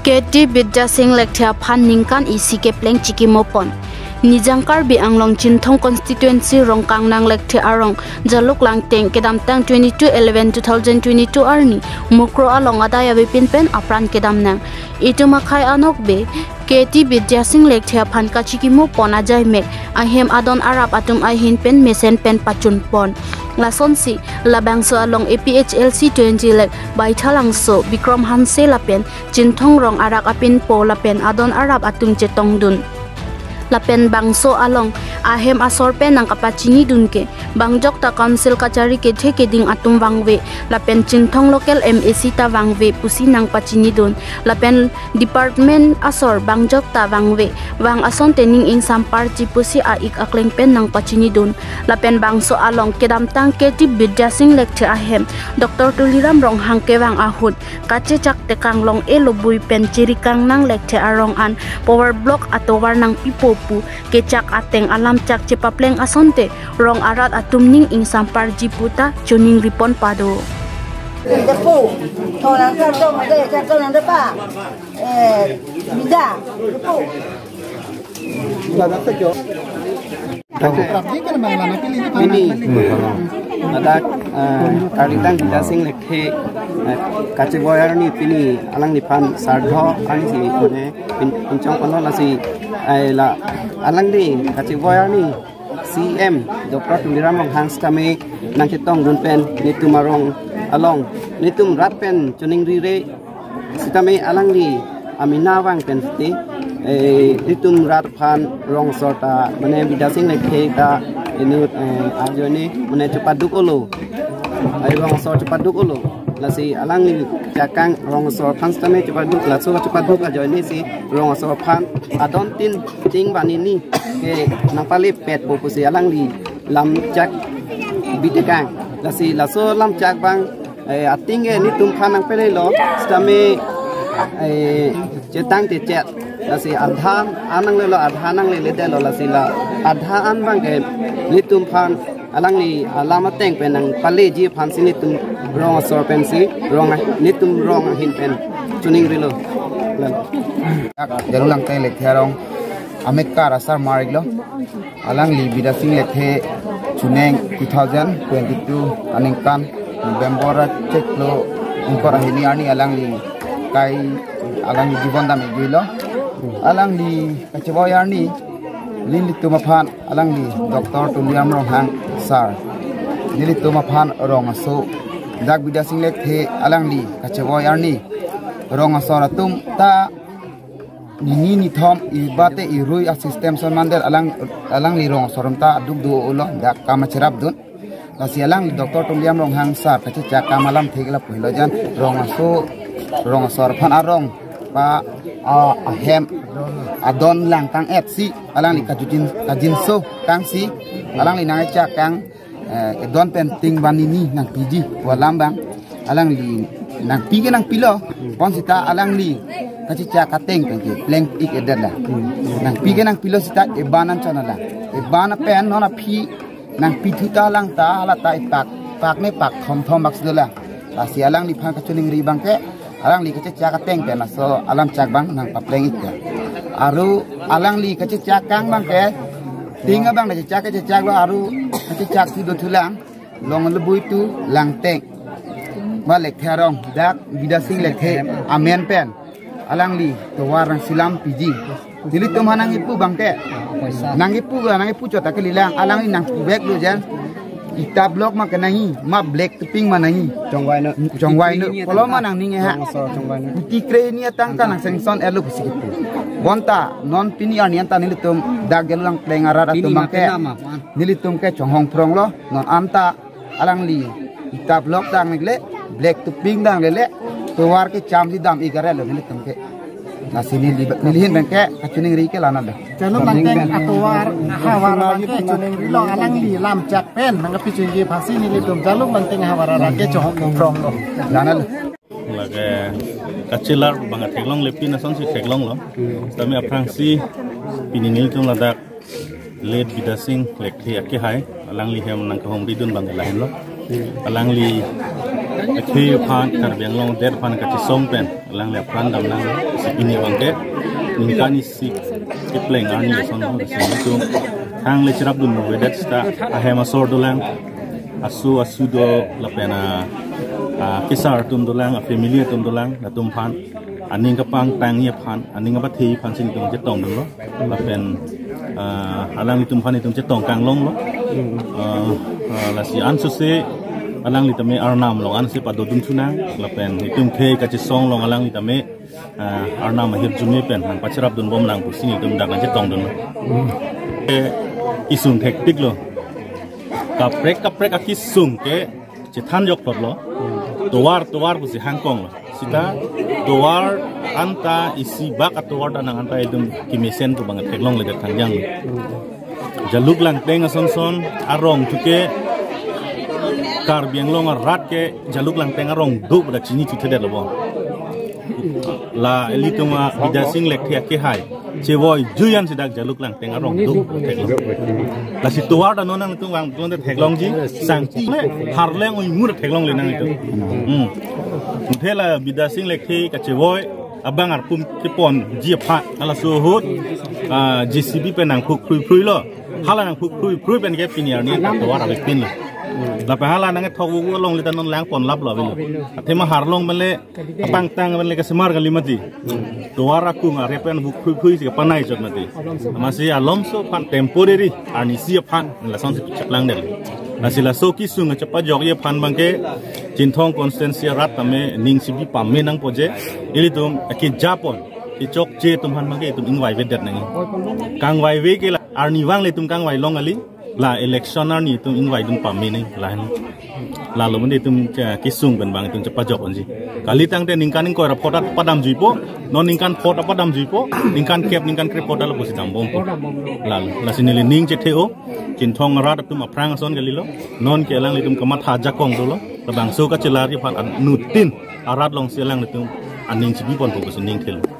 Keti Bidya Singh Lekthia Phan Ningkan isi ke pleng chiki mopon. Nijangkar bi anglong Chinthong constituency rong kangnang Lekthia arong jaluk langteng kedam tang 22/11/2022 arni mukro along adaya bipin pen apran kedam nang. Itu makai anok be Keti Bidya Singh Lekthia Phan ka chiki mopon ajai mek ahem adon Arab atum ahin pen mesen pen pachun pon. Lasonsi labangso along APHLC 20 lek baithalangso Bikram Hanse lapen Chinthong rong arak apin po lapen adon Arab atung chetong dun lapen bangso along ahem asor pen nang kapachini dunke bangjok ta council kachari ke theke ding atum wangwe lapen Chinthong local MAC ta wangwe pusi nang pachini dun lapen department asor bangjok ta wangwe wang ason tening ing sampar chipusi a ik akleng pen nang pachini dun lapen bangso along kedam tang Keti Bidya Singh Lekthia ahem Dr. Tuliram rong hangke wang ahut kache chak tekang long elobui pen ciri kang nang Lekthia arong an power block atau warnang pipo pu kecak ateng alam cak cepapleng asonte rong arat atumning ing sampar jiputa chuning ripon pado depu tholang ka to made ka to nang depa bida depu ada Kalitang Bidya Singh Lekthia kache boyar ni pini alang ni pan sardho ani si ne pincong kono la si la alang ni kache boyar ni CM Dr. Tuliram Hangs kami nang kitong dun pen nitum arong along nitum rat pen chuning rire sitame alang ni amina wang pen ti nitum rat phan rong sorta mane Bidya Singh Lekthia ta inut ajone mane cepaduk olo ai rong sor cepaduk olo la si alang ni jakang rong sor phan stame cepaduk la so cepaduk ajone si rong sor phan adon tin ting banini ke napali pet bo pusi alang li lam jak bidekang la si la so lam jak bang ating ni tum phan nang pele lo stame cetang te chat la si adhan anang le lo adhan nang le de lo la si la adhan bang ke ni tum phan alang ni alama teng pen nang pale ji phan si ni tum rong sor pen si rong ni tum rong hin pen chuning rilo jarulang teng Lekthia rong amekka rasar mariglo alang li Bidya Singh Lekthia chuneng 2022 aningkan November cheklo unkor hini ani alang li kai alang jibon dam igilo alang li kacheboyar ni lili tumaphan alang li Dr. Tuliram rong hang sar lili tumaphan rong aso dak Bidya Singh Lekthia alang li kacheboyar ni rong asor atum ta nini ni thom ibate irui a system son mandel alang li rong sorom ta duk du ulo dak kamachirap dun lasi alang li Dr. Tuliram rong hang sar kache cha kamalam thigla pohilo jan rong aso rong asor phan arong pa a hem adon lang kang FC alang li kajin so kang si alang li nang cha kang don pen ting banini nang piji walam bang alang li nang pige nang pilo pon sita alang li kachi cha kateng pen ki pleng ik edada nang pige nang pilo sita e banan chanala e bana pen nona phi nang pithuta lang ta ala ta pak ne pak thom baks dola asi alang li phan kachuning ri bang ke alang li kachi cha kateng pen so alam chak bang nang papleng ik aru alang li kachi cha kang bang ke tinga bang na cha lo aru kachi cha ti do thulang long lebui tu lang teng ma Lekthia rong dak Bidya Singh Lekthia amen pen alang li to warang silam piji dili to manang ipu bangke nang ipu chota ke lilang alang ni nang bek lu jan ita blok ma kenahi ma black teping manahi chongwai no polo manang ninge ha ti kre ni tang kan nang sengson elu pusikit bonta non pini anian ta nilitum dak gelang plengara tu bangke nilitum ke chonghong prong lo non anta alang li ita blok tang le black teping dang le tuwar ke cham si dam igare lo nilitum ke nasini nilihin bangke kachuning ri ke lana da jaluk langteng atuwar hawar bangke chuning ri lo alang li lam jak pen nang pichung gi phasi nilitum jaluk langteng hawar ke chong from lo lana lage kachilar banga theglong lepi na son si theglong lo tami aprang si pininil tum ladak late Bidya Singh Lekthia ke hai alang li hem nang kahom ridun bang lain lo alang li ที่พันการเบียงลงเด็ดพันกับที่ส่งเป็นหลังเล็บพันดำน้ำสิini bangke ningkan isi kepleng ani son ho sen itu tang le cerap dun wedet sta ahema sor dolang asu do lapena kisar tum dolang family tum dolang na tum phan aning kapang tang ye phan aning ka thi phan sin tum je tong dun lo lapen alang tum phan tum je tong kang long lo la si an su se alang li tame arnam long an si pa do dum thunang lapen tum the ka che song long alang li tame arnam hip jumi pen hang pacharap dun bom lang pu sin tum dak je tong dun isung hektik lo kaprek aki sung ke che than yok tot lo towar bu si hang kong lo sita towar anta isi bak atowar dan anta idum kimisen tu banget teklong le thang jang jaluk lang teng son arong tuke kar biang long rat ke jaluk lang teng arong du da chini tu thede lo la elituma bidasing lek thia ke hai chewoi juyan sidak jaluk lang teng arong du la si tuar da nonang tu wang tu theklong ji sang ti le har leng oi mu theklong le nang itu thela bidasing lek thi ka chewoi abang ar pum ke pon ji pha ala su hut jcb penang phuk phrui lo hala nang phuk phrui pen ke piniar ni tuar abi pin lo la pa hala nang thok wu long le tan lang pon lap lo bi thema har long mele abang tang mele ka semar ka limati tuar aku ngare pen phuk phrui si ka panai jot mati masih alom so pan temporary ani si phan la son si chaklang del nasila so ki sunga chapa jog ye phan bangke jinthong constancy rat tame ning sibi pamme nang poje ilitum ki japon ki chok je tum han bangke tum ingwai vedet nang kang wai ve ke la arni wang le tum kang wai long ali la election arni tum ingwai dum pamme nang la lo mende tum ki sung ben bang tum chapa jog onji kali tang te ningkan ning ko ra photat padam juipo non ningkan phota padam juipo ningkan kep ningkan krep photat lo posi jam bom la sinile ning je theo jinthong rat tum aprang son galilo non ke lang litum kamat haja kong dolo tabang so ka celari phat nutin arat long selang litum aning sibi pon posi ning thelo